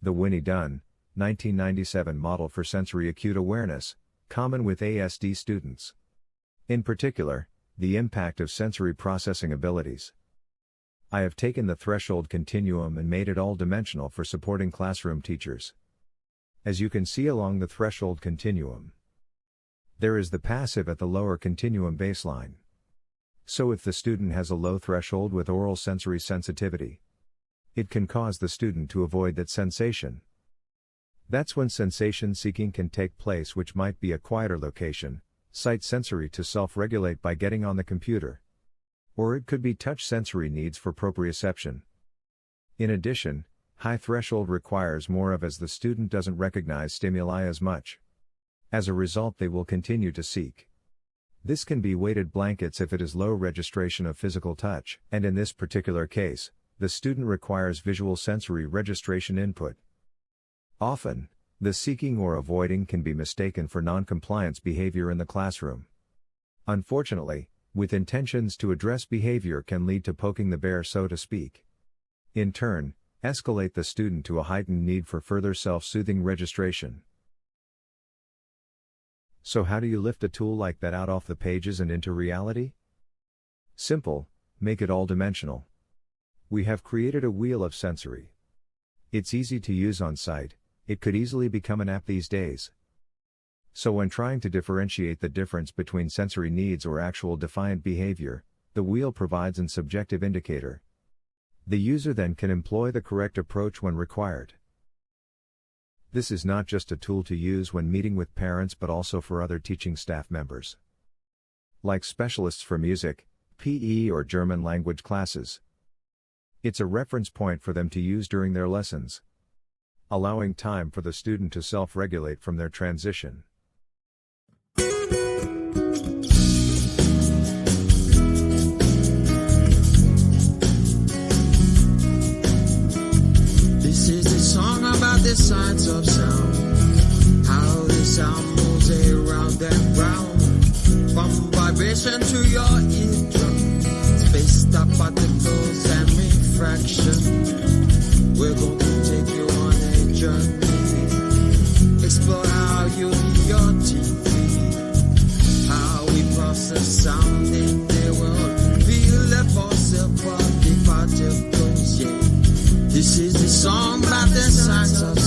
The Dunn, 1997 model for sensory acute awareness, common with ASD students. In particular, the impact of sensory processing abilities. I have taken the threshold continuum and made it all-dimensional for supporting classroom teachers. As you can see along the threshold continuum, there is the passive at the lower continuum baseline. So if the student has a low threshold with oral sensory sensitivity, it can cause the student to avoid that sensation. That's when sensation seeking can take place, which might be a quieter location, sight sensory to self-regulate by getting on the computer. Or it could be touch sensory needs for proprioception. In addition, high threshold requires more of as the student doesn't recognize stimuli as much. As a result, they will continue to seek. This can be weighted blankets if it is low registration of physical touch, and in this particular case, the student requires visual sensory registration input. Often, the seeking or avoiding can be mistaken for non-compliance behavior in the classroom. Unfortunately, with intentions to address behavior can lead to poking the bear, so to speak. In turn, escalate the student to a heightened need for further self-soothing registration. So how do you lift a tool like that out off the pages and into reality? Simple, make it all-dimensional. We have created a wheel of sensory. It's easy to use on site, it could easily become an app these days. So when trying to differentiate the difference between sensory needs or actual defiant behavior, the wheel provides an subjective indicator. The user then can employ the correct approach when required. This is not just a tool to use when meeting with parents but also for other teaching staff members. Like specialists for music, PE or German language classes. It's a reference point for them to use during their lessons, allowing time for the student to self-regulate from their transition. This is the song about the science of sound, how the sound moves around and round, from vibration to your eardrum, space-time particles and refraction. We're going to take you on a journey, explore how you need your TV, how we process sound in the world, feel the force of the particles, yeah. This is the song about the science of